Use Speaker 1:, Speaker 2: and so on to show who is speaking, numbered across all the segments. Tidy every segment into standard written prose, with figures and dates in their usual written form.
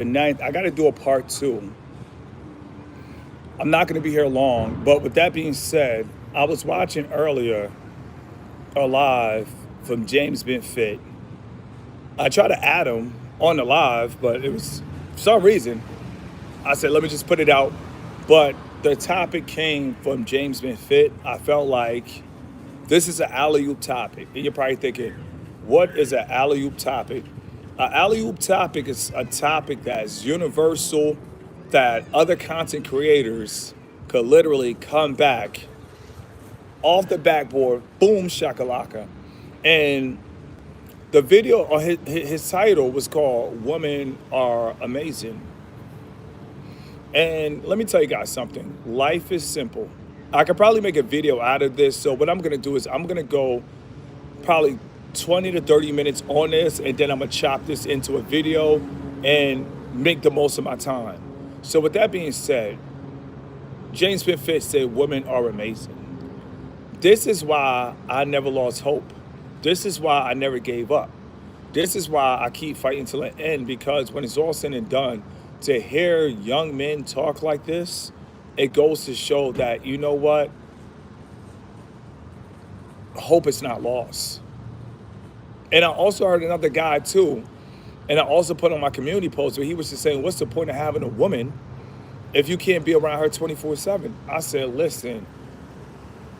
Speaker 1: the ninth. I got to do a part two. I'm not going to be here long, but with that being said, I was watching earlier a live from James Been Fit. I tried to add him on the live, but it was for some reason I said let me just put it out. But the topic came from James Been Fit. I felt like this is an alley oop topic, and you're probably thinking, what is an alley oop topic? An alley oop topic is a topic that's universal, that other content creators could literally come back off the backboard, boom shakalaka. And the video or his title was called "Women Are Amazing." And let me tell you guys something. Life is simple. I could probably make a video out of this. So what I'm gonna do is I'm gonna go probably 20 to 30 minutes on this, and then I'm gonna chop this into a video and make the most of my time. So with that being said, James Fit said women are amazing. This is why I never lost hope. This is why I never gave up. This is why I keep fighting till the end, because when it's all said and done, to hear young men talk like this, it goes to show that, you know what? Hope is not lost. And I also heard another guy too, and I also put on my community post where he was just saying, what's the point of having a woman if you can't be around her 24/7? I said, listen,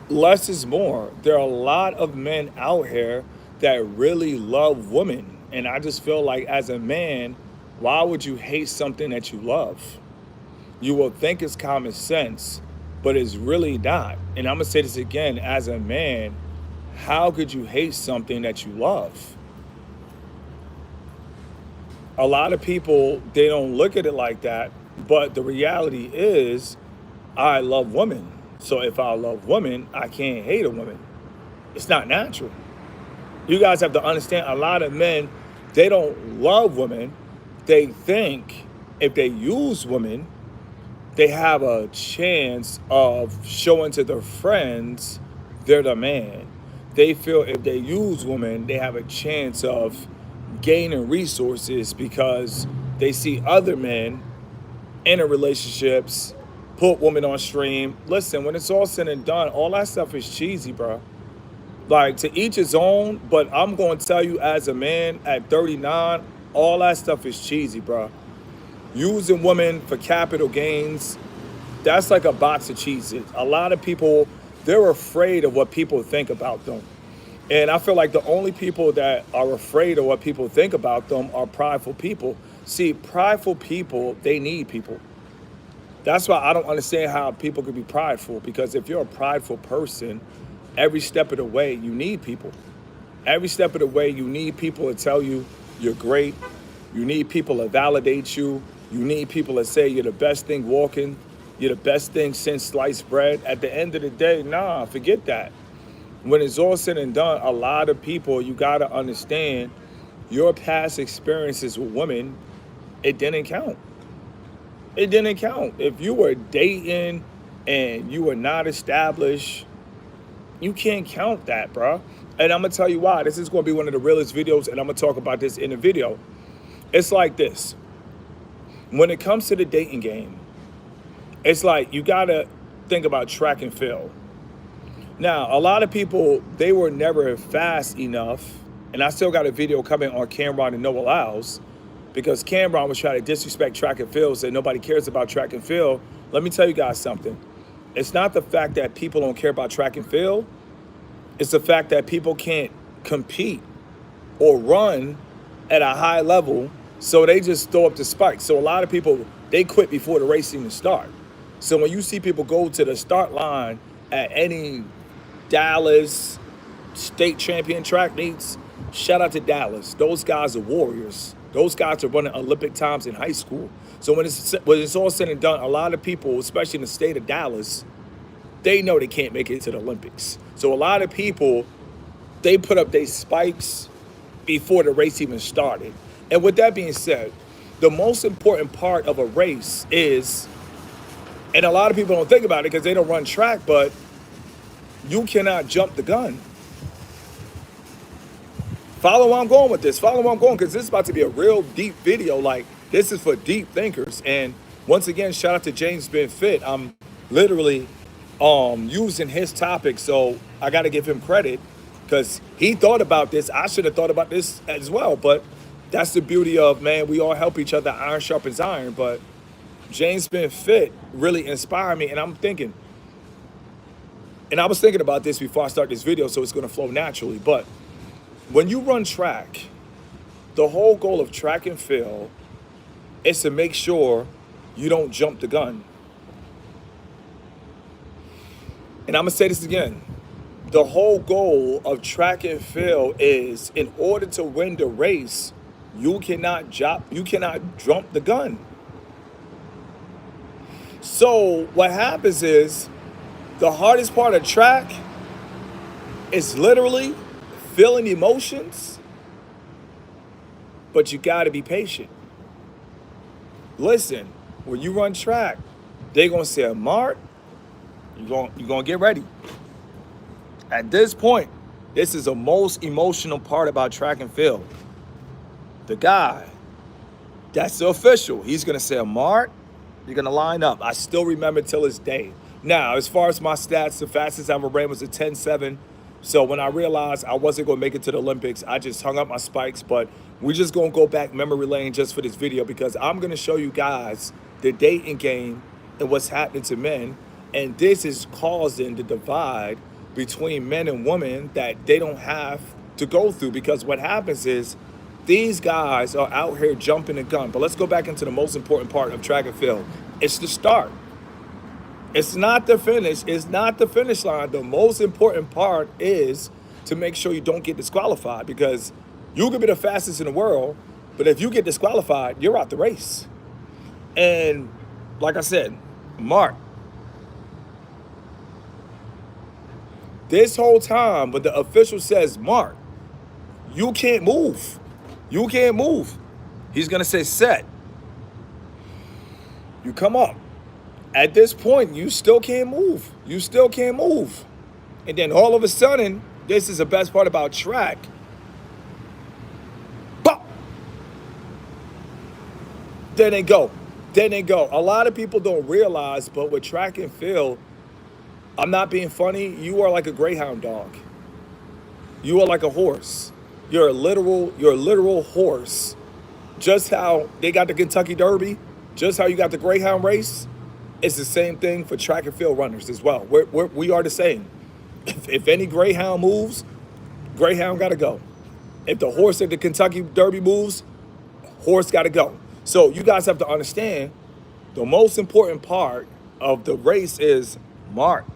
Speaker 1: less is more. There are a lot of men out here that really love women. And I just feel like as a man, why would you hate something that you love? You will think it's common sense, but it's really not. And I'm gonna say this again, as a man, how could you hate something that you love? A lot of people, they don't look at it like that, but the reality is, I love women. So if I love women, I can't hate a woman. It's not natural. You guys have to understand, a lot of men, they don't love women. They think if they use women, they have a chance of showing to their friends they're the man. They feel if they use women, they have a chance of gaining resources because they see other men in relationships put women on stream. Listen, when it's all said and done, all that stuff is cheesy, bro. Like, to each his own, but I'm going to tell you as a man at 39, all that stuff is cheesy, bro. Using women for capital gains, that's like a box of cheeses. A lot of people, they're afraid of what people think about them. And I feel like the only people that are afraid of what people think about them are prideful people. See, prideful people, they need people. That's why I don't understand how people could be prideful, because if you're a prideful person, every step of the way, you need people. Every step of the way, you need people to tell you you're great. You need people to validate you. You need people to say you're the best thing walking. You're the best thing since sliced bread. At the end of the day, nah, forget that. When it's all said and done, a lot of people, you got to understand your past experiences with women, it didn't count. It didn't count. If you were dating and you were not established, you can't count that, bro. And I'm going to tell you why. This is going to be one of the realest videos, and I'm going to talk about this in the video. It's like this. When it comes to the dating game, it's like you got to think about track and field. Now, a lot of people, they were never fast enough, and I still got a video coming on Cameron and Noah Lyles, because Cameron was trying to disrespect track and field, said nobody cares about track and field. Let me tell you guys something. It's not the fact that people don't care about track and field. It's the fact that people can't compete or run at a high level, so they just throw up the spikes. So a lot of people, they quit before the race even start. So when you see people go to the start line at any Dallas state champion track meets, shout out to Dallas. Those guys are warriors. Those guys are running Olympic times in high school. So when it's all said and done, a lot of people, especially in the state of Dallas, they know they can't make it to the Olympics. So a lot of people, they put up their spikes before the race even started. And with that being said, the most important part of a race is, and a lot of people don't think about it because they don't run track, but you cannot jump the gun. Follow where I'm going with this. Follow where I'm going, because this is about to be a real deep video. Like, This is for deep thinkers. And once again, shout out to James Ben Fit. I'm literally using his topic, so I got to give him credit because he thought about this. I should have thought about this as well, but that's the beauty of, man, we all help each other. Iron sharpens iron. But James Ben Fit really inspired me, and I'm thinking, and I was thinking about this before I start this video, so it's going to flow naturally. But when you run track, the whole goal of track and field is to make sure you don't jump the gun. And I'm going to say this again. The whole goal of track and field is, in order to win the race, you cannot jump the gun. So what happens is, the hardest part of track is literally feeling emotions, but you got to be patient. Listen, when you run track, they're going to say, Mark, you're going to get ready. At this point, this is the most emotional part about track and field. The guy, that's the official. He's going to say, Mark, you're going to line up. I still remember till this day. Now, as far as my stats, the fastest I ever ran was a 10.7. So when I realized I wasn't going to make it to the Olympics, I just hung up my spikes. But we're just going to go back memory lane just for this video, because I'm going to show you guys the dating game and what's happening to men. And this is causing the divide between men and women that they don't have to go through, because what happens is these guys are out here jumping the gun. But let's go back into the most important part of track and field. It's the start. It's not the finish. It's not the finish line. The most important part is to make sure you don't get disqualified, because you could be the fastest in the world, but if you get disqualified, you're out the race. And like I said, Mark, this whole time, when the official says, Mark, you can't move. You can't move. He's going to say, set. You come up. At this point, you still can't move. You still can't move. And then all of a sudden, this is the best part about track. Bop! Then they go. Then they go. A lot of people don't realize, but with track and field, I'm not being funny, you are like a greyhound dog. You are like a horse. You're a literal horse. Just how they got the Kentucky Derby, just how you got the Greyhound race, it's the same thing for track and field runners as well. We are the same. If any Greyhound moves, Greyhound got to go. If the horse at the Kentucky Derby moves, horse got to go. So you guys have to understand, the most important part of the race is Mark.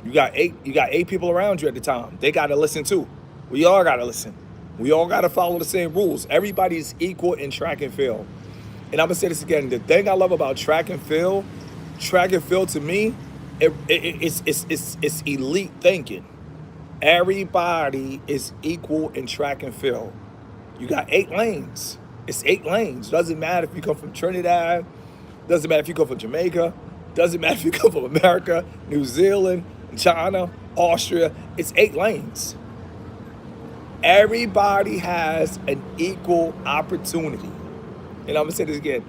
Speaker 1: You got eight people around you at the time. They got to listen too. We all got to listen. We all got to follow the same rules. Everybody's equal in track and field. And I'm going to say this again. The thing I love about track and field to me, it's elite thinking. Everybody is equal in track and field. You got 8 lanes. It's 8 lanes. Doesn't matter if you come from Trinidad. Doesn't matter if you come from Jamaica. Doesn't matter if you come from America, New Zealand, China, Austria. It's 8 lanes. Everybody has an equal opportunity. And I'm going to say this again.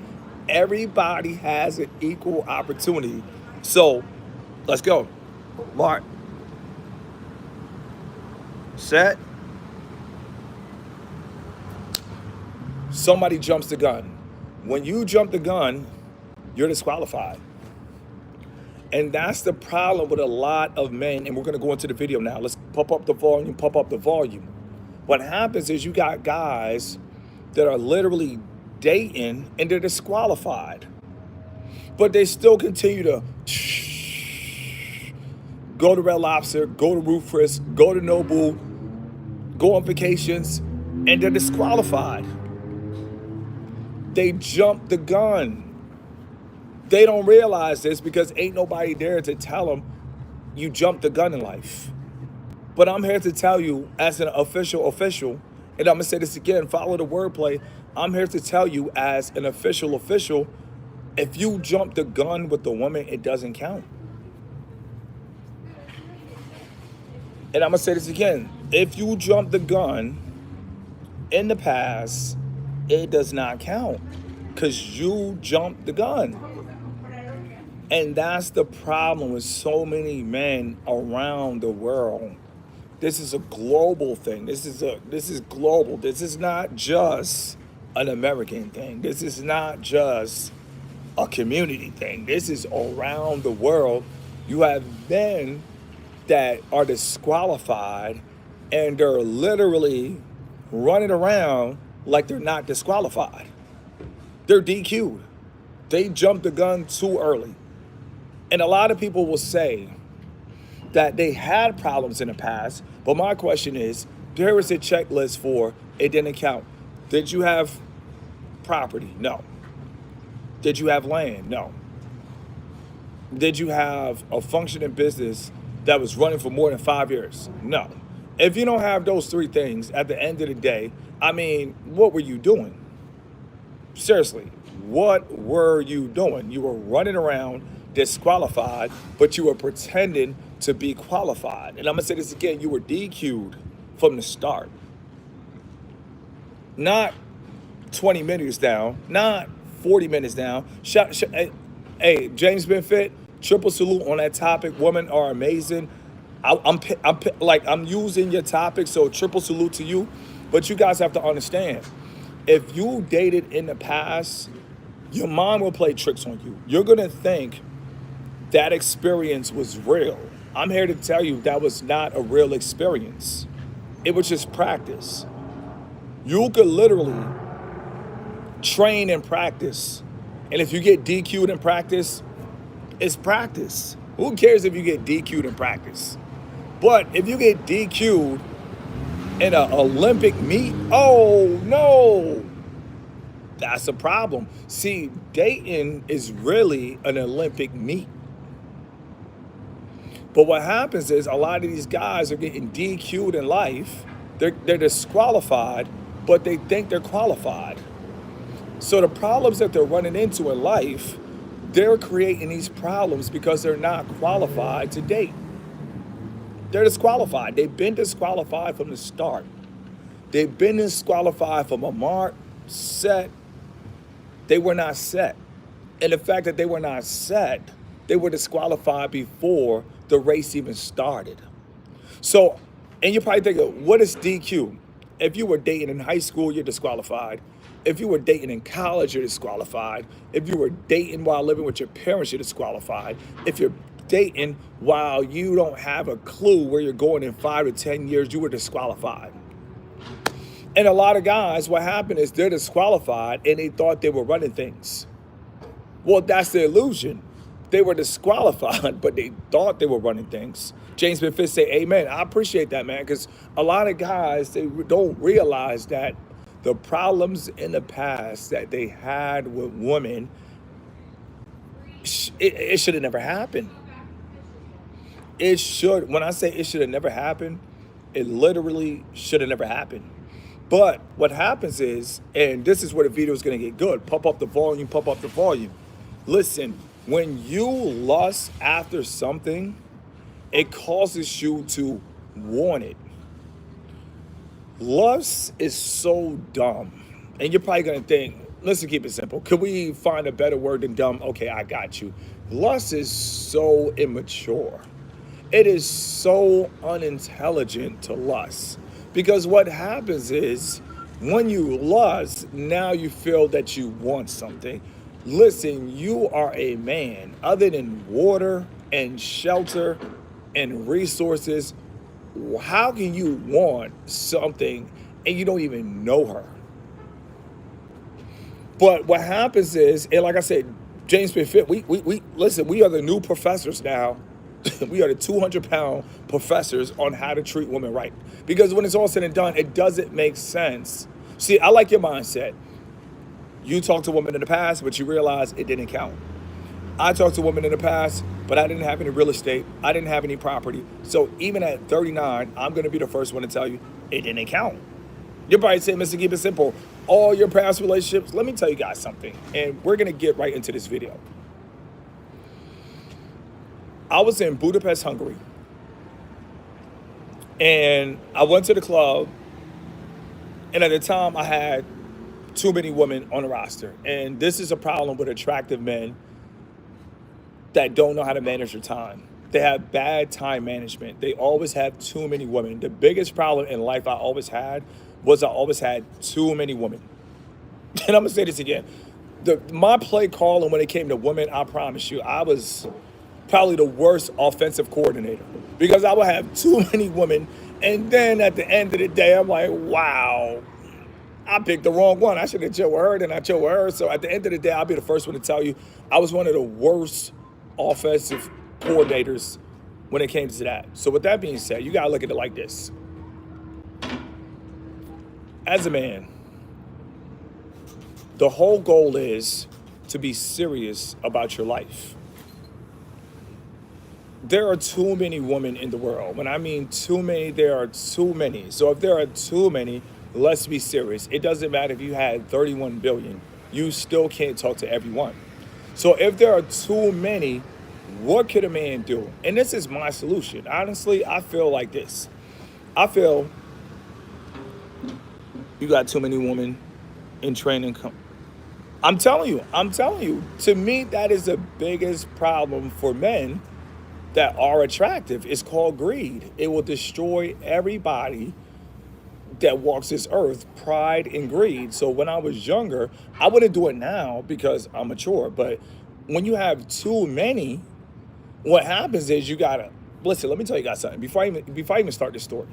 Speaker 1: Everybody has an equal opportunity. So, let's go. Mark. Set. Somebody jumps the gun. When you jump the gun, you're disqualified. And that's the problem with a lot of men. And we're going to go into the video now. Let's pump up the volume. What happens is you got guys that are literally dating and they're disqualified. But they still continue to go to Red Lobster, go to Ruth Chris, go to Nobu, go on vacations, and they're disqualified. They jumped the gun. They don't realize this because ain't nobody there to tell them you jumped the gun in life. But I'm here to tell you, as an official, and I'm going to say this again, follow the wordplay. I'm here to tell you, as an official, if you jump the gun with the woman, it doesn't count. And I'm going to say this again. If you jump the gun in the past, it does not count because you jumped the gun. And that's the problem with so many men around the world. This is a global thing. This is global. This is not just an American thing. This is not just a community thing. This is around the world. You have men that are disqualified and they're literally running around like they're not disqualified. They're DQ'd. They jumped the gun too early. And a lot of people will say that they had problems in the past, but my question is, there is a checklist for it didn't count. Did you have property? No. Did you have land? No. Did you have a functioning business that was running for more than 5 years? No. If you don't have those three things at the end of the day, I mean, what were you doing? Seriously, what were you doing? You were running around disqualified, but you were pretending to be qualified. And I'm gonna say this again, you were DQ'd from the start. Not 20 minutes down, not 40 minutes down. Hey, James Benfit, triple salute on that topic. Women are amazing. I'm using your topic, so triple salute to you. But you guys have to understand, if you dated in the past, your mom will play tricks on you. You're gonna think that experience was real. I'm here to tell you that was not a real experience. It was just practice. You could literally train and practice. And if you get DQ'd in practice, it's practice. Who cares if you get DQ'd in practice? But if you get DQ'd in an Olympic meet, oh no, that's a problem. See, dating is really an Olympic meet. But what happens is a lot of these guys are getting DQ'd in life. They're disqualified, but they think they're qualified. So the problems that they're running into in life, they're creating these problems because they're not qualified to date. They're disqualified. They've been disqualified from the start. They've been disqualified from a mark, set. They were not set. And the fact that they were not set, they were disqualified before the race even started. So, and you're probably thinking, what is DQ? If you were dating in high school, you're disqualified. If you were dating in college, you're disqualified. If you were dating while living with your parents, you're disqualified. If you're dating while you don't have a clue where you're going in 5 to 10 years, you were disqualified. And a lot of guys, what happened is they're disqualified and they thought they were running things. Well, that's the illusion. They were disqualified, but they thought they were running things. James Benfit say, amen. I appreciate that, man, because a lot of guys, they don't realize that the problems in the past that they had with women, it should have never happened. It should, when I say it should have never happened, it literally should have never happened. But what happens is, and this is where the video is going to get good, pump up the volume, pump up the volume. Listen, when you lust after something, it causes you to want it. Lust is so dumb. And you're probably going to think, listen, keep it simple. Could we find a better word than dumb? Okay, I got you. Lust is so immature. It is so unintelligent to lust. Because what happens is, when you lust, now you feel that you want something. Listen, you are a man. Other than water and shelter and resources, how can you want something and you don't even know her? But what happens is, and like I said, James Benfit, we listen, we are the new professors now. We are the 200-pound professors on how to treat women right. Because when it's all said and done, it doesn't make sense. See, I like your mindset. You talked to women in the past, but you realize it didn't count. I talked to women in the past, but I didn't have any real estate. I didn't have any property. So even at 39, I'm going to be the first one to tell you it didn't count. You're probably saying, Mr. Keep It Simple, all your past relationships. Let me tell you guys something, and we're going to get right into this video. I was in Budapest, Hungary, and I went to the club, And at the time, I had too many women on the roster. And this is a problem with attractive men that don't know how to manage their time. They have bad time management. They always have too many women. The biggest problem in life I always had was I always had too many women. And I'm gonna say this again. My play calling when it came to women, I promise you, I was probably the worst offensive coordinator because I would have too many women. And then at the end of the day, I'm like, wow, I picked the wrong one. I should have chose her, then I chose her. So at the end of the day, I'll be the first one to tell you I was one of the worst offensive coordinators when it came to that. So with that being said, you gotta look at it like this. As a man, the whole goal is to be serious about your life. There are too many women in the world. When I mean too many, there are too many. So if there are too many, let's be serious. It doesn't matter if you had 31 billion, you still can't talk to everyone. So if there are too many, what could a man do? And this is my solution. Honestly, I feel like this. I feel you got too many women in training. I'm telling you, to me, that is the biggest problem for men that are attractive. It's called greed. It will destroy everybody that walks this earth, pride and greed. So when I was younger, I wouldn't do it now because I'm mature. But when you have too many, what happens is you gotta listen. Let me tell you guys something before I even start this story.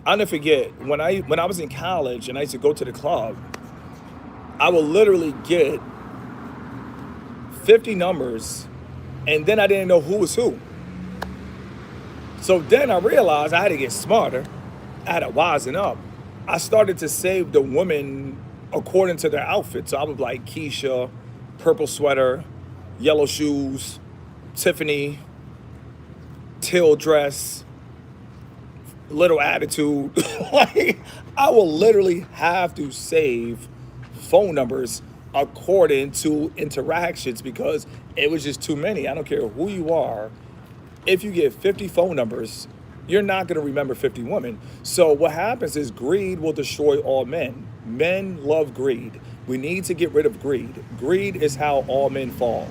Speaker 1: I'll never forget when I was in college and I used to go to the club. I would literally get 50 numbers, and then I didn't know who was who. So then I realized I had to get smarter. I had to wisen up. I started to save the women according to their outfits. So I was like Keisha, purple sweater, yellow shoes, Tiffany, teal dress, little attitude. Like, I will literally have to save phone numbers according to interactions because it was just too many. I don't care who you are. If you get 50 phone numbers, you're not going to remember 50 women. So what happens is greed will destroy all men. Men love greed. We need to get rid of greed. Greed is how all men fall.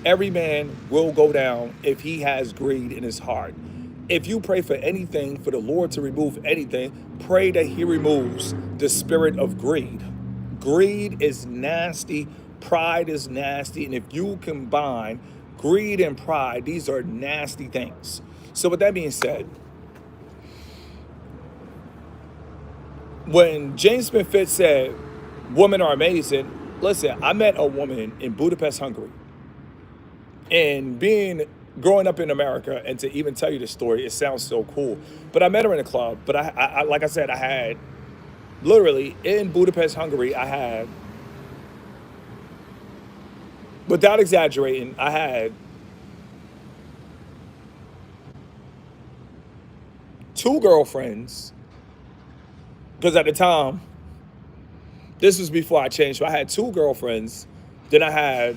Speaker 1: Every man will go down if he has greed in his heart. If you pray for anything, for the Lord to remove anything, pray that he removes the spirit of greed. Greed is nasty. Pride is nasty. And if you combine greed and pride, these are nasty things. So with that being said, when James Smith Fitz said, women are amazing, listen, I met a woman in Budapest, Hungary. And growing up in America, and to even tell you the story, it sounds so cool. But I met her in a club. But I like I said, I had literally in Budapest, Hungary, I had, without exaggerating, I had 2 girlfriends, because at the time, this was before I changed. So I had 2 girlfriends, then I had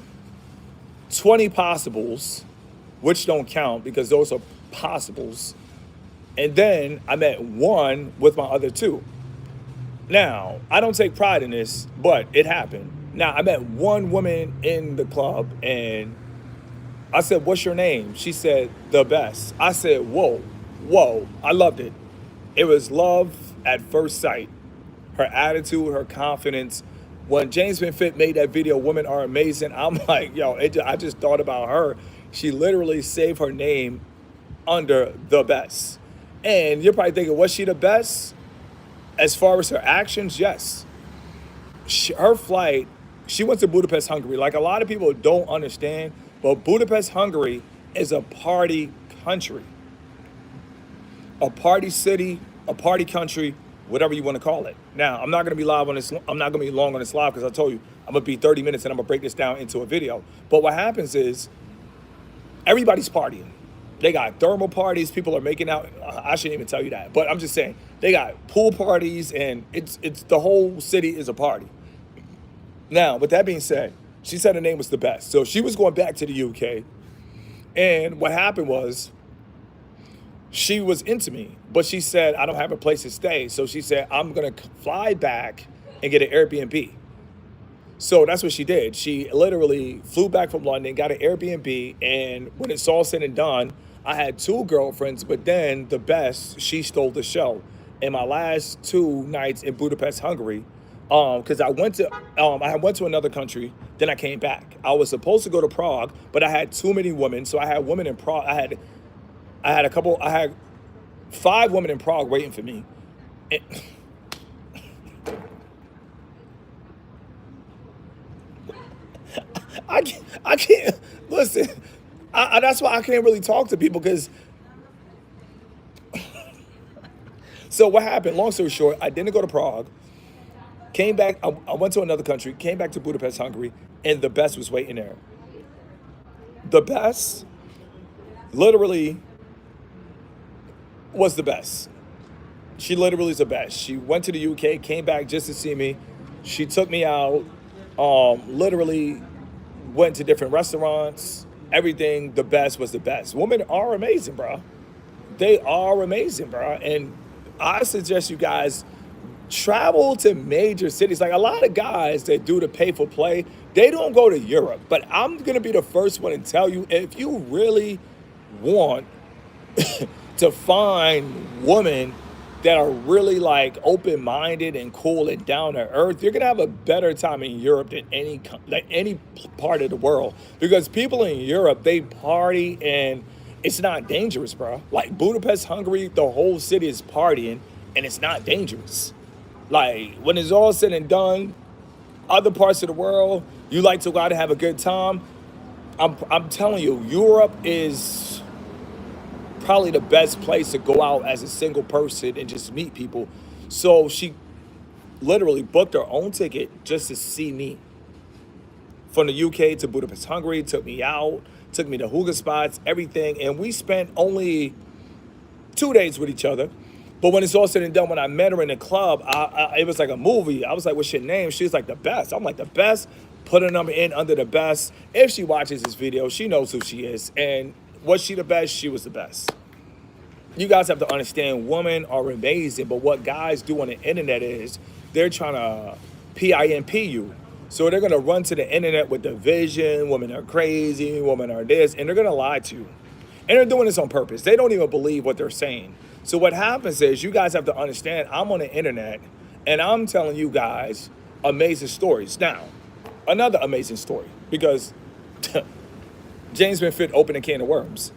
Speaker 1: 20 possibles, which don't count because those are possibles. And then I met one with my other 2. Now, I don't take pride in this, but it happened. Now, I met one woman in the club and I said, what's your name? She said, The Best. I said, whoa. I loved it. It was love at first sight. Her attitude, her confidence. When James Van Fit made that video, Women Are Amazing, I'm like, I just thought about her. She literally saved her name under The Best. And you're probably thinking, was she the best? As far as her actions, yes. Her flight, she went to Budapest, Hungary. Like a lot of people don't understand, but Budapest, Hungary is a party country. A party city, a party country, whatever you want to call it. Now, I'm not going to be live on this. I'm not going to be long on this live because I told you I'm going to be 30 minutes and I'm going to break this down into a video. But what happens is everybody's partying. They got thermal parties. People are making out. I shouldn't even tell you that. But I'm just saying they got pool parties and it's the whole city is a party. Now, with that being said, she said her name was The Best. So she was going back to the UK. And what happened was She was into me, but she said, I don't have a place to stay. So she said, I'm going to fly back and get an Airbnb. So that's what she did. She literally flew back from London, got an Airbnb, and when it's all said and done, I had two girlfriends, but then the best, she stole the show. In my last two nights in Budapest, Hungary, because I went to another country, then I came back. I was supposed to go to Prague, but I had too many women, so I had women in Prague. I had 5 women in Prague waiting for me. And, I can't listen. That's why I can't really talk to people because. So what happened? Long story short, I didn't go to Prague. Came back. I went to another country. Came back to Budapest, Hungary, and the best was waiting there. The best, literally, was the best. She literally is the best. She went to the UK, came back just to see me. She took me out. Literally went to different restaurants. Everything, the best was the best. Women are amazing, bro. They are amazing, bro. And I suggest you guys travel to major cities. Like a lot of guys that do the pay for play, they don't go to Europe. But I'm gonna be the first one to tell you, if you really want to find women that are really like open-minded and cool and down to earth, you're gonna have a better time in Europe than any part of the world, because people in Europe, they party and it's not dangerous, bro. Like Budapest, Hungary, the whole city is partying and it's not dangerous. Like when it's all said and done, other parts of the world, you like to go out and have a good time. I'm telling you, Europe is probably the best place to go out as a single person and just meet people. So she literally booked her own ticket just to see me. From the UK to Budapest, Hungary, took me out, took me to hookah spots, everything. And we spent only 2 days with each other. But when it's all said and done, when I met her in the club, it was like a movie. I was like, what's your name? She was like, the best. I'm like, the best? Put her number in under the best. If she watches this video, she knows who she is. And was she the best? She was the best. You guys have to understand, women are amazing, but what guys do on the internet is they're trying to PIMP you. So they're gonna run to the internet with the vision, women are crazy, women are this, and they're gonna lie to you. And they're doing this on purpose. They don't even believe what they're saying. So what happens is, you guys have to understand, I'm on the internet and I'm telling you guys amazing stories. Now, another amazing story, because James been fit open a can of worms.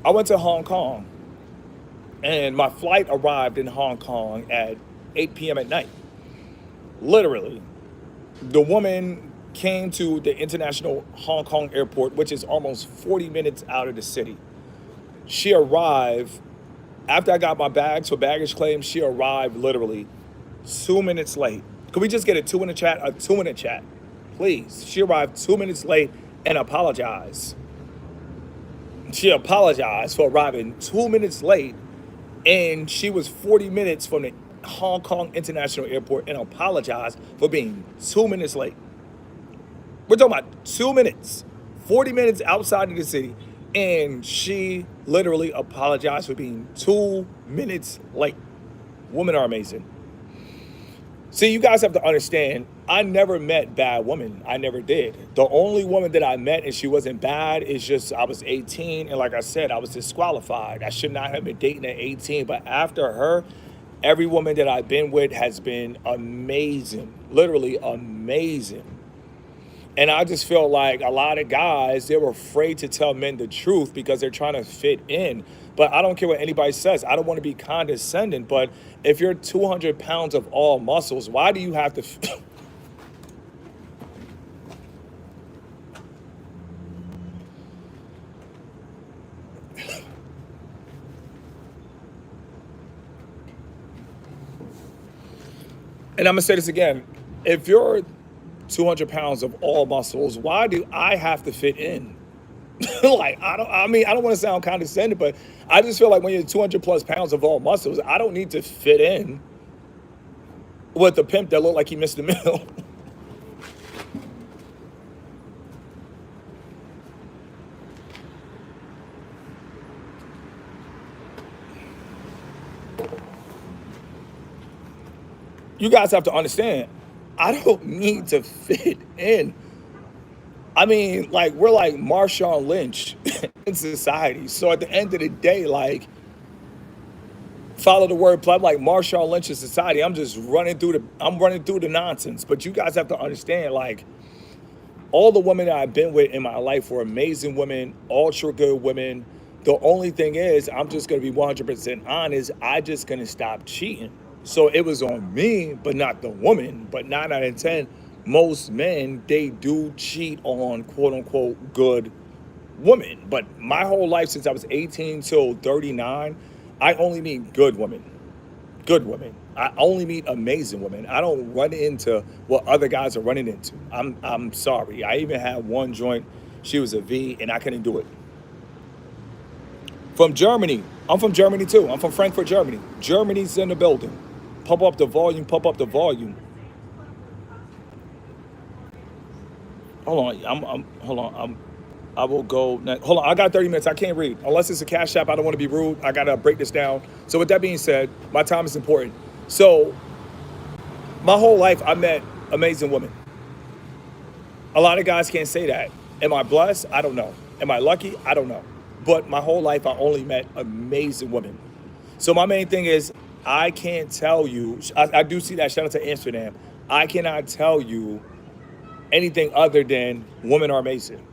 Speaker 1: I went to Hong Kong and my flight arrived in Hong Kong at 8 p.m. at night. Literally, the woman came to the international Hong Kong airport, which is almost 40 minutes out of the city. She arrived, after I got my bags for baggage claim, she arrived literally 2 minutes late. Could we just get a 2 in the chat? A 2 in the chat, please. She arrived 2 minutes late and apologized. She apologized for arriving 2 minutes late, and she was 40 minutes from the Hong Kong International Airport and apologized for being 2 minutes late. We're talking about 2 minutes, 40 minutes outside of the city, and she literally apologized for being 2 minutes late. Women are amazing. See, you guys have to understand, I never met bad women. I never did. The only woman that I met and she wasn't bad is just, I was 18, and like I said, I was disqualified. I should not have been dating at 18, but after her, every woman that I've been with has been amazing, literally amazing. And I just feel like a lot of guys, they were afraid to tell men the truth because they're trying to fit in. But I don't care what anybody says. I don't want to be condescending, but if you're 200 pounds of all muscles, why do you have to... And I'm going to say this again. If you're 200 pounds of all muscles, why do I have to fit in? Like, I don't want to sound condescending, but I just feel like when you're 200 plus pounds of all muscles, I don't need to fit in with the pimp that looked like he missed the meal. You guys have to understand, I don't need to fit in. I mean, like, we're like Marshawn Lynch in society. So at the end of the day, like, follow the word play. I'm like Marshawn Lynch in society. I'm running through the nonsense. But you guys have to understand, like, all the women that I've been with in my life were amazing women, ultra good women. The only thing is, I'm just gonna be 100% honest. I just gonna stop cheating. So it was on me, but not the woman. But 9 out of 10, most men, they do cheat on quote unquote good women. But my whole life since I was 18 till 39, I only meet good women. Good women. I only meet amazing women. I don't run into what other guys are running into. I'm sorry. I even had one joint. She was a V, and I couldn't do it. From Germany. I'm from Germany too. I'm from Frankfurt, Germany. Germany's in the building. Pump up the volume. Pump up the volume. Hold on. Hold on. I will go next. Hold on. I got 30 minutes. I can't read. Unless it's a cash app, I don't want to be rude. I got to break this down. So with that being said, my time is important. So my whole life, I met amazing women. A lot of guys can't say that. Am I blessed? I don't know. Am I lucky? I don't know. But my whole life, I only met amazing women. So my main thing is, I can't tell you. I do see that. Shout out to Amsterdam. I cannot tell you anything other than women are amazing.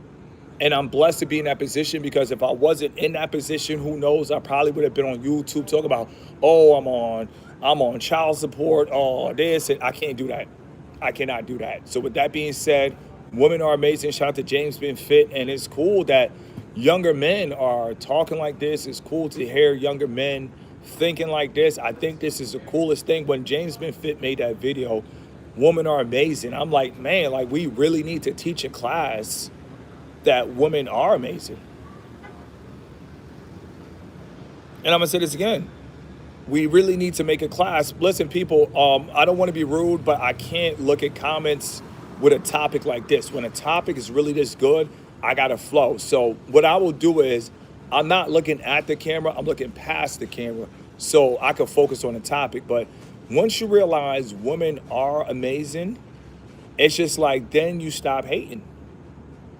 Speaker 1: And I'm blessed to be in that position, because if I wasn't in that position, who knows, I probably would have been on YouTube talking about, oh, I'm on child support, oh, this, and I can't do that. I cannot do that. So with that being said, women are amazing. Shout out to James Been Fit. And it's cool that younger men are talking like this. It's cool to hear younger men thinking like this. I think this is the coolest thing. When James Been Fit made that video, women are amazing, I'm like, man, like, we really need to teach a class that women are amazing. And I'm gonna say this again. We really need to make a class. Listen, people, I don't want to be rude, but I can't look at comments with a topic like this. When a topic is really this good, I gotta flow. So what I will do is, I'm not looking at the camera, I'm looking past the camera so I can focus on the topic. But once you realize women are amazing, it's just like, then you stop hating.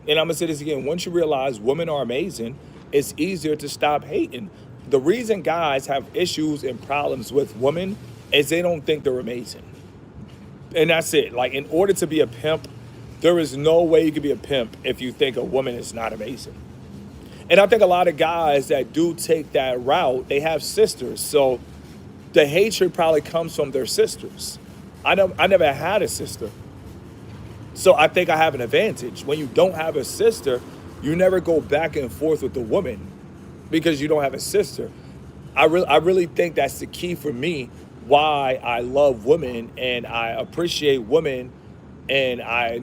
Speaker 1: And I'm gonna say this again, once you realize women are amazing, it's easier to stop hating. The reason guys have issues and problems with women is they don't think they're amazing. And that's it. Like, in order to be a pimp, there is no way you can be a pimp if you think a woman is not amazing. And I think a lot of guys that do take that route, they have sisters. So the hatred probably comes from their sisters. I never had a sister. So I think I have an advantage. When you don't have a sister, you never go back and forth with the woman because you don't have a sister. I really think that's the key for me, why I love women and I appreciate women, and I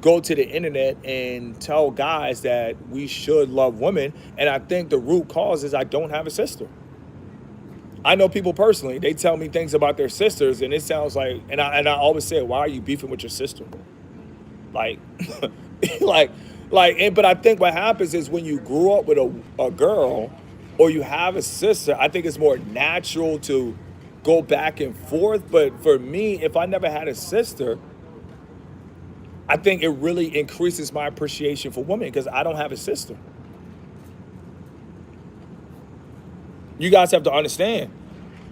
Speaker 1: go to the internet and tell guys that we should love women. And I think the root cause is I don't have a sister. I know people personally, they tell me things about their sisters, and it sounds like, and I always say, why are you beefing with your sister? Like, but I think what happens is when you grew up with a girl or you have a sister, I think it's more natural to go back and forth. But for me, if I never had a sister, I think it really increases my appreciation for women because I don't have a sister. You guys have to understand,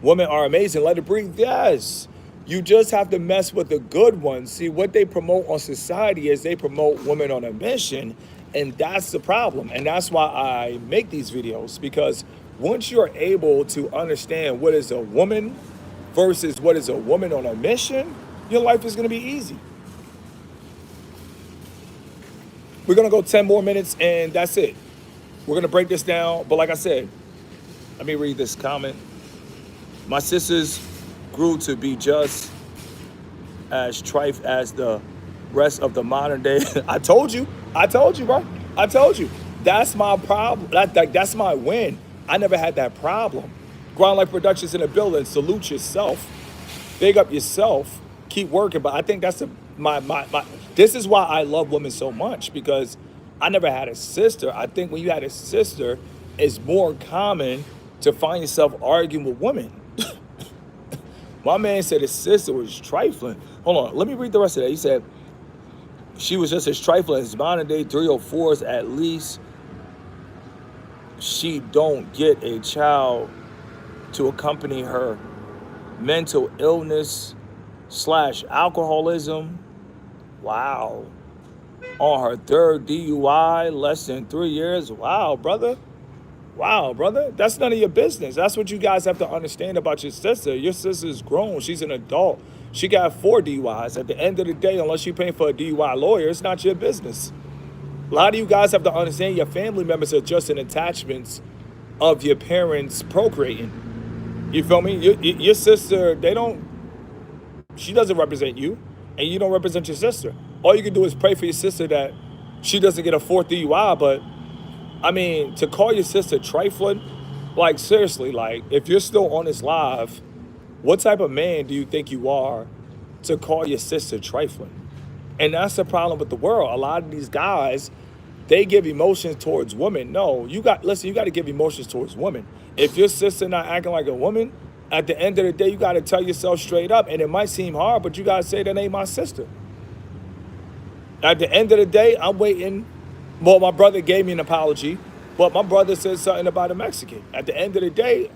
Speaker 1: women are amazing. Let it breathe. Yes. You just have to mess with the good ones. See, what they promote on society is they promote women on a mission, and that's the problem. And that's why I make these videos, because once you're able to understand what is a woman versus what is a woman on a mission, your life is going to be easy. We're going to go 10 more minutes, and that's it. We're going to break this down. But like I said, let me read this comment. My sisters grew to be just as trite as the rest of the modern day. I told you, bro. I told you. That's my problem. That's my win. I never had that problem. Ground Life Productions in the building. Salute yourself. Big up yourself. Keep working. But I think that's my. This is why I love women so much, because I never had a sister. I think when you had a sister, it's more common to find yourself arguing with women. My man said his sister was trifling. Hold on, let me read the rest of that. He said she was just as trifling as modern day 304s. At least she don't get a child to accompany her. Mental illness slash alcoholism. Wow. On her third DUI, less than 3 years. Wow, brother. Wow, brother. That's none of your business. That's what you guys have to understand about your sister. Your sister's grown. She's an adult. She got 4 DUIs. At the end of the day, unless you're paying for a DUI lawyer, it's not your business. A lot of you guys have to understand your family members are just an attachments of your parents procreating. You feel me? Your sister, she doesn't represent you, and you don't represent your sister. All you can do is pray for your sister that she doesn't get a fourth DUI. But I mean, to call your sister trifling, like seriously, like if you're still on this live, what type of man do you think you are to call your sister trifling? And that's the problem with the world. A lot of these guys, they give emotions towards women. No, you got to give emotions towards women. If your sister not acting like a woman, at the end of the day, you got to tell yourself straight up. And it might seem hard, but you got to say that ain't my sister. At the end of the day, I'm waiting. Well, my brother gave me an apology, but my brother said something about a Mexican. At the end of the day,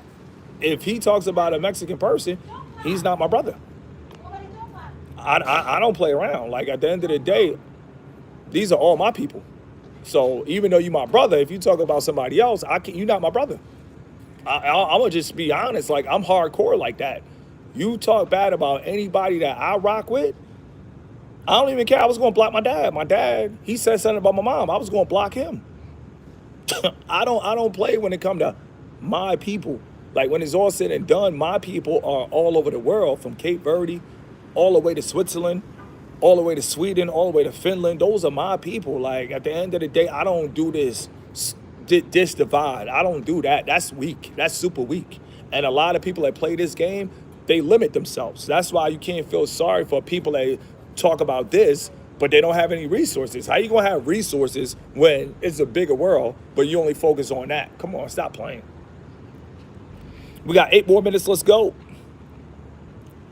Speaker 1: if he talks about a Mexican person, he's not my brother. I don't play around. Like at the end of the day, these are all my people. So even though you my brother, if you talk about somebody else, you're not my brother. I'm gonna just be honest. Like I'm hardcore like that. You talk bad about anybody that I rock with, I don't even care. I was gonna block my dad. My dad, he said something about my mom. I was gonna block him. I don't play when it comes to my people. Like when it's all said and done, my people are all over the world, from Cape Verde, all the way to Switzerland, all the way to Sweden, all the way to Finland. Those are my people. Like at the end of the day, I don't do this divide. I don't do that. That's weak. That's super weak. And a lot of people that play this game, they limit themselves. That's why you can't feel sorry for people that talk about this, but they don't have any resources. How you gonna have resources when it's a bigger world, but you only focus on that? Come on, stop playing. We got 8 more minutes. Let's go.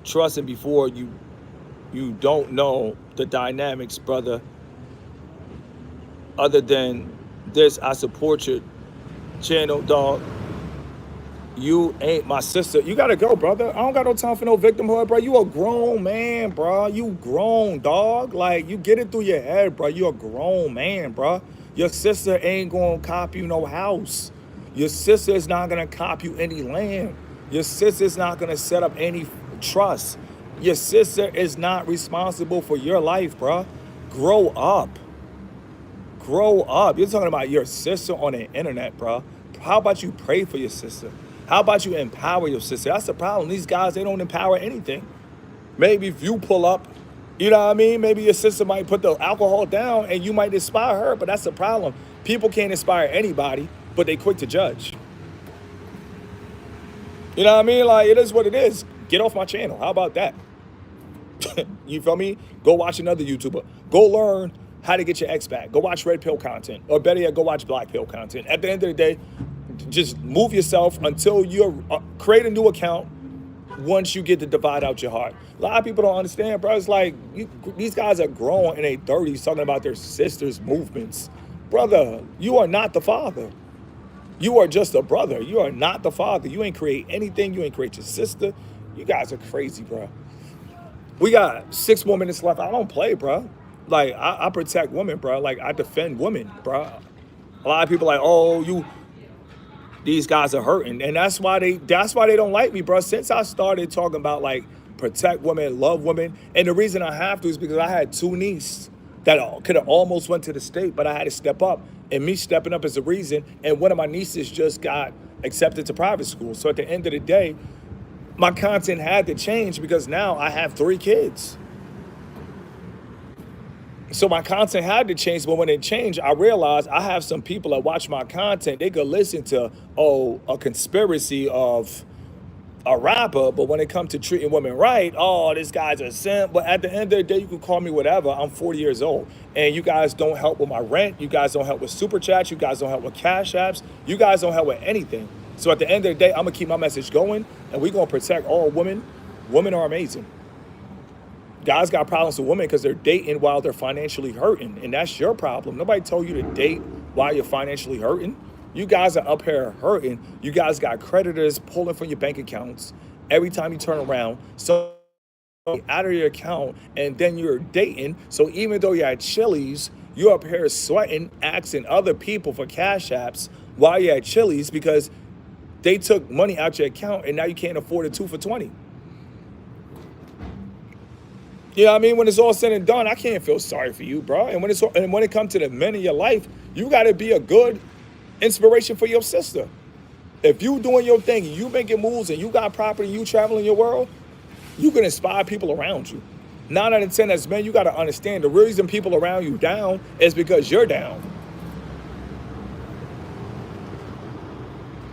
Speaker 1: Trust and before you don't know the dynamics, brother. Other than this, I support your channel, dog. You ain't my sister. You gotta go, brother. I don't got no time for no victimhood, bro. You a grown man, bro. You grown, dog. Like, you get it through your head, bro. You a grown man, bro. Your sister ain't gonna cop you no house. Your sister is not gonna cop you any land. Your sister is not gonna set up any trust. Your sister is not responsible for your life, bro. Grow up. Grow up. You're talking about your sister on the internet, bro. How about you pray for your sister? How about you empower your sister? That's the problem. These guys, they don't empower anything. Maybe if you pull up, you know what I mean? Maybe your sister might put the alcohol down and you might inspire her, but that's the problem. People can't inspire anybody, but they quick to judge. You know what I mean? Like, it is what it is. Get off my channel. How about that? You feel me? Go watch another YouTuber. Go learn how to get your ex back. Go watch red pill content. Or better yet, go watch black pill content. At the end of the day, just move yourself until you create a new account once you get to divide out your heart. A lot of people don't understand, bro. It's like these guys are grown in their 30s talking about their sisters' movements. Brother, you are not the father. You are just a brother. You are not the father. You ain't create anything. You ain't create your sister. You guys are crazy, bro. We got 6 more minutes left. I don't play, bro. Like, I protect women, bro. Like, I defend women, bro. A lot of people are like, oh, these guys are hurting. And that's why they don't like me, bro. Since I started talking about, like, protect women, love women, and the reason I have to is because I had 2 nieces that could have almost went to the state, but I had to step up. And me stepping up is the reason. And one of my nieces just got accepted to private school. So at the end of the day, my content had to change because now I have 3 kids. So my content had to change, but when it changed, I realized I have some people that watch my content. They could listen to, a conspiracy of a rapper, but when it comes to treating women right, this guy's a simp. But at the end of the day, you can call me whatever. I'm 40 years old, and you guys don't help with my rent. You guys don't help with super chats. You guys don't help with cash apps. You guys don't help with anything. So at the end of the day, I'm gonna keep my message going, and we're gonna protect all women. Women are amazing. Guys got problems with women because they're dating while they're financially hurting, and that's your problem. Nobody told you to date while you're financially hurting. You guys are up here hurting. You guys got creditors pulling from your bank accounts every time you turn around. So out of your account, and then you're dating. So even though you're at Chili's, you're up here sweating, asking other people for cash apps while you're at Chili's because they took money out your account and now you can't afford a 2 for 20. You know what I mean? When it's all said and done, I can't feel sorry for you, bro. And when it comes to the men in your life, you got to be a good inspiration for your sister. If you doing your thing, you making moves, and you got property, you traveling your world, you can inspire people around you. 9 out of 10 as men, you got to understand the reason people around you down is because you're down.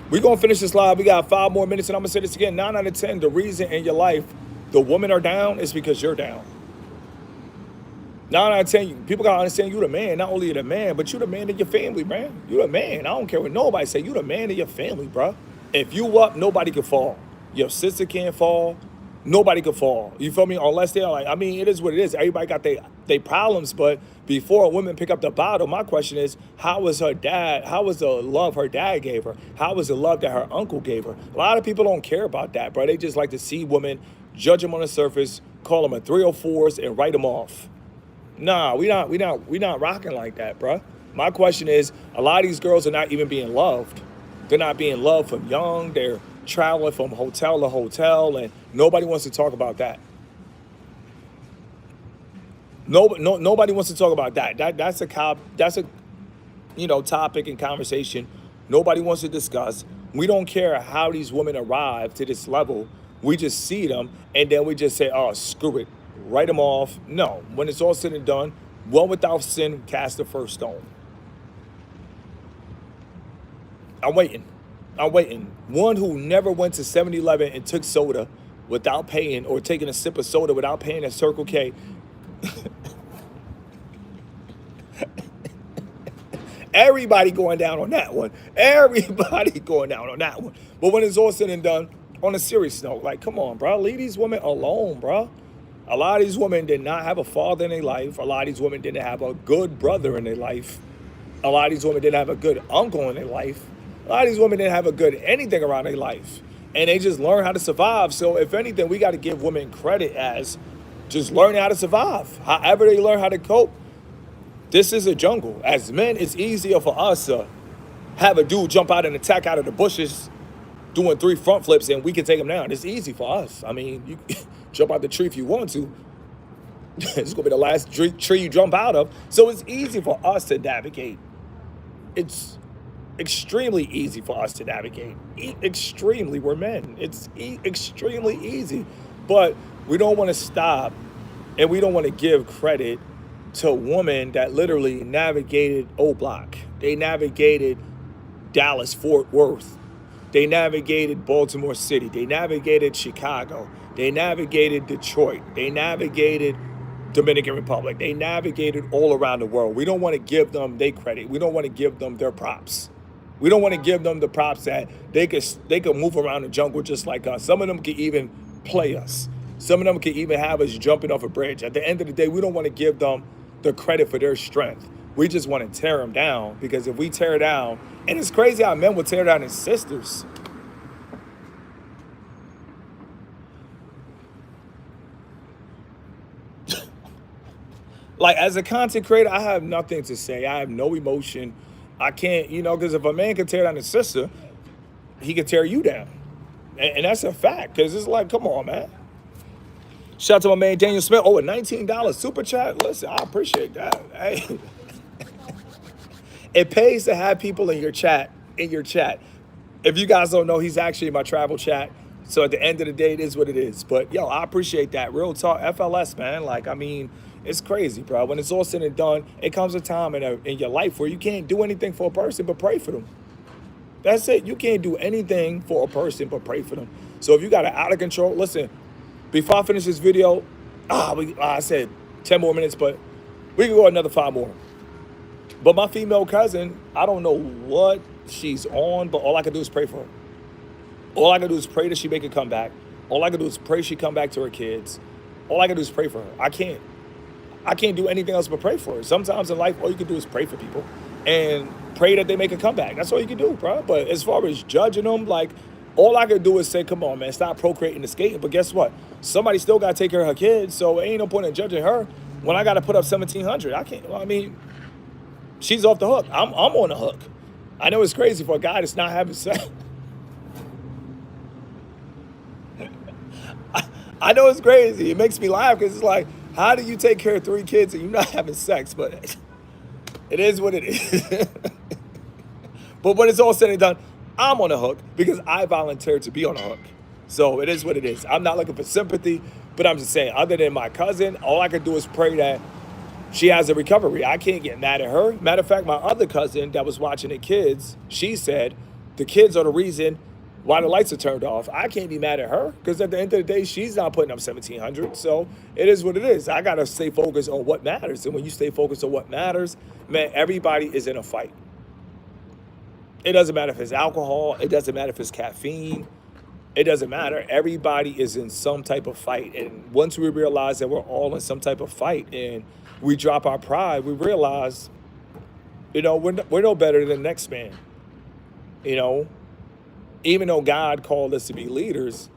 Speaker 1: We're going to finish this live. We got 5 more minutes, and I'm going to say this again. 9 out of 10, the reason in your life the women are down is because you're down. 9 out of 10, people got to understand you the man. Not only you the man, but you the man of your family, man. You the man. I don't care what nobody say. You the man of your family, bro. If you up, nobody can fall. Your sister can't fall. Nobody can fall. You feel me? Unless they're like, I mean, it is what it is. Everybody got their problems, but before a woman pick up the bottle, my question is, how was her dad? How was the love her dad gave her? How was the love that her uncle gave her? A lot of people don't care about that, bro. They just like to see women, judge them on the surface, call them a 304s, and write them off. Nah, we not rocking like that, bro. My question is, a lot of these girls are not even being loved. They're not being loved from young. They're traveling from hotel to hotel, and nobody wants to talk about that. Nobody wants to talk about that. That's a topic and conversation nobody wants to discuss. We don't care how these women arrive to this level. We just see them, and then we just say, oh, screw it, write them off. No, when it's all said and done, one without sin cast the first stone. I'm waiting. One who never went to 7-Eleven and took soda without paying, or taking a sip of soda without paying at Circle K. Everybody going down on that one. Everybody going down on that one. But when it's all said and done, on a serious note, like, come on, bro. Leave these women alone, bro. A lot of these women did not have a father in their life. A lot of these women didn't have a good brother in their life. A lot of these women didn't have a good uncle in their life. A lot of these women didn't have a good anything around their life. And they just learn how to survive. So if anything, we got to give women credit as just learning how to survive. However they learn how to cope. This is a jungle. As men, it's easier for us to have a dude jump out and attack out of the bushes doing 3 front flips, and we can take him down. It's easy for us. I mean, you jump out the tree if you want to. It's going to be the last tree you jump out of. So it's easy for us to navigate. It's extremely easy for us to navigate. Extremely. We're men. It's extremely easy. But we don't want to stop, and we don't want to give credit to women that literally navigated O-Block. They navigated Dallas, Fort Worth. They navigated Baltimore City. They navigated Chicago. They navigated Detroit. They navigated Dominican Republic. They navigated all around the world. We don't want to give them their credit. We don't want to give them their props. We don't want to give them the props that they could move around the jungle just like us. Some of them could even play us. Some of them could even have us jumping off a bridge. At the end of the day, we don't want to give them the credit for their strength. We just want to tear them down, because if we tear down, and it's crazy how men will tear down his sisters. Like, as a content creator, I have nothing to say. I have no emotion. I can't, because if a man can tear down his sister, he can tear you down. And that's a fact, because it's like, come on, man. Shout out to my man Daniel Smith. Oh, a $19 super chat. Listen, I appreciate that. Hey. It pays to have people in your chat. If you guys don't know, he's actually in my travel chat. So at the end of the day, it is what it is. But yo, I appreciate that. Real talk, FLS, man. Like, I mean, it's crazy, bro. When it's all said and done, it comes a time in your life where you can't do anything for a person but pray for them. That's it. You can't do anything for a person but pray for them. So if you got it out of control, listen. Before I finish this video, I said 10 more minutes, but we can go another 5 more. But my female cousin, I don't know what she's on, but all I can do is pray for her. All I can do is pray that she make a comeback. All I can do is pray she come back to her kids. All I can do is pray for her. I can't do anything else but pray for her. Sometimes in life, all you can do is pray for people and pray that they make a comeback. That's all you can do, bro. But as far as judging them, like, all I can do is say, come on, man, stop procreating and skating. But guess what? Somebody still got to take care of her kids, so ain't no point in judging her when I got to put up 1,700. I can't, I mean, she's off the hook. I'm on the hook. I know it's crazy for a guy that's not having sex. I know it's crazy. It makes me laugh because it's like, how do you take care of 3 kids and you're not having sex? But it is what it is. But when it's all said and done, I'm on the hook because I volunteered to be on the hook. So it is what it is. I'm not looking for sympathy, but I'm just saying, other than my cousin, all I can do is pray that she has a recovery. I can't get mad at her. Matter of fact, my other cousin that was watching the kids, she said the kids are the reason why the lights are turned off. I can't be mad at her because at the end of the day, she's not putting up 1,700. So it is what it is. I got to stay focused on what matters. And when you stay focused on what matters, man, everybody is in a fight. It doesn't matter if it's alcohol. It doesn't matter if it's caffeine. It doesn't matter. Everybody is in some type of fight. And once we realize that we're all in some type of fight and we drop our pride, we realize, we're no better than the next man. Even though God called us to be leaders,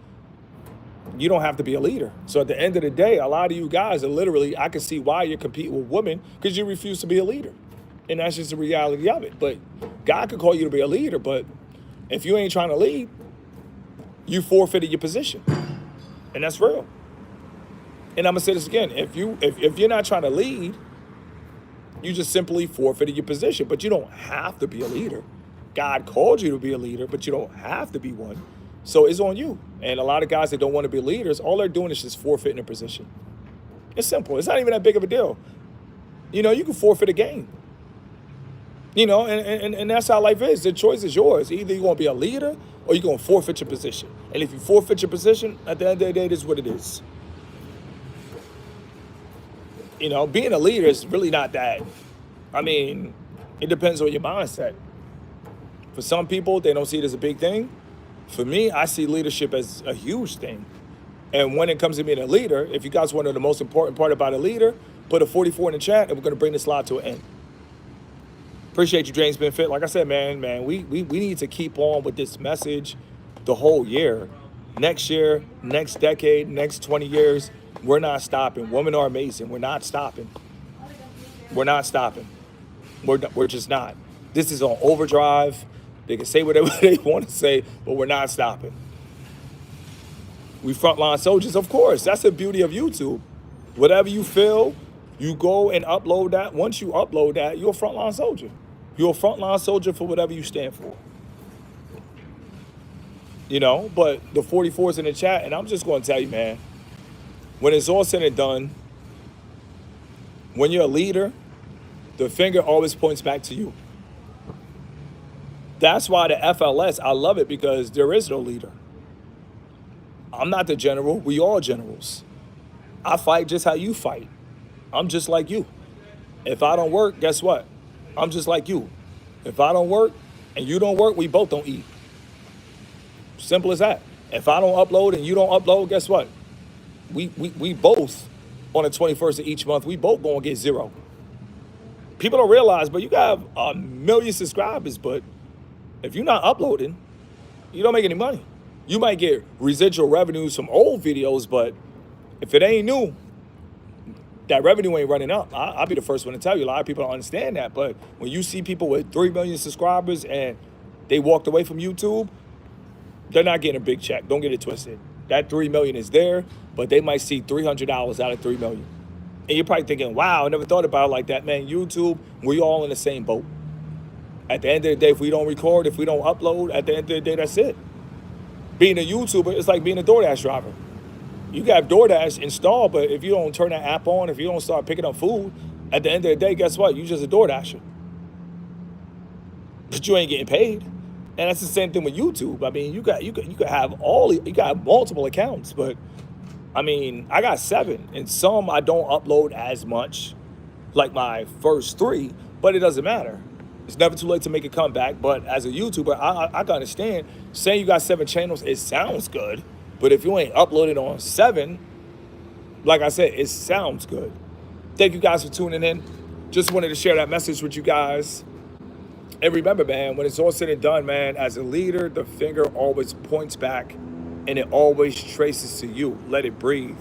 Speaker 1: you don't have to be a leader. So at the end of the day, a lot of you guys are literally, I can see why you're competing with women because you refuse to be a leader. And that's just the reality of it. But God could call you to be a leader, but if you ain't trying to lead, you forfeited your position. And that's real. And I'm gonna say this again. If you're not trying to lead, you just simply forfeited your position. But you don't have to be a leader. God called you to be a leader, but you don't have to be one. So it's on you. And a lot of guys that don't want to be leaders, all they're doing is just forfeiting a position. It's simple. It's not even that big of a deal. You can forfeit a game. And that's how life is. The choice is yours. Either you're going to be a leader or you're going to forfeit your position. And if you forfeit your position, at the end of the day, this is what it is. Being a leader is really not that. I mean, it depends on your mindset. For some people, they don't see it as a big thing. For me, I see leadership as a huge thing. And when it comes to being a leader, if you guys want to know the most important part about a leader, put a 44 in the chat and we're going to bring this live to an end. Appreciate you, James Benfit. Like I said, man, we need to keep on with this message the whole year. Next year, next decade, next 20 years, we're not stopping. Women are amazing. We're not stopping. We're not stopping. We're just not. This is on overdrive. They can say whatever they want to say, but we're not stopping. We frontline soldiers, of course. That's the beauty of YouTube. Whatever you feel, you go and upload that. Once you upload that, you're a frontline soldier. You're a frontline soldier for whatever you stand for. But the 44's in the chat, and I'm just going to tell you, man, when it's all said and done, when you're a leader, the finger always points back to you. That's why the FLS, I love it because there is no leader. I'm not the general. We all generals. I fight just how you fight. I'm just like you. If I don't work, guess what? I'm just like you. If I don't work and you don't work, we both don't eat. Simple as that. If I don't upload and you don't upload, guess what? We both, on the 21st of each month, we both gonna get 0. People don't realize, but you got 1 million subscribers, but if you're not uploading, you don't make any money. You might get residual revenues from old videos, but if it ain't new, that revenue ain't running up. I'll be the first one to tell you. A lot of people don't understand that. But when you see people with 3 million subscribers and they walked away from YouTube, they're not getting a big check. Don't get it twisted. That 3 million is there, but they might see $300 out of 3 million. And you're probably thinking, wow, I never thought about it like that. Man, YouTube, we all in the same boat. At the end of the day, if we don't record, if we don't upload, at the end of the day, that's it. Being a YouTuber, it's like being a DoorDash driver. You got DoorDash installed, but if you don't turn that app on, if you don't start picking up food, at the end of the day, guess what? You're just a DoorDasher. But you ain't getting paid. And that's the same thing with YouTube. I mean, you could have multiple accounts, but I mean, I got 7, and some I don't upload as much, like my first 3, but it doesn't matter. It's never too late to make a comeback. But as a YouTuber, I can understand saying you got 7 channels. It sounds good, But if you ain't uploaded on 7, like I said, it sounds good. Thank you guys for tuning in. Just wanted to share that message with you guys. And remember, man, when it's all said and done, man, as a leader, the finger always points back and it always traces to you. Let it breathe.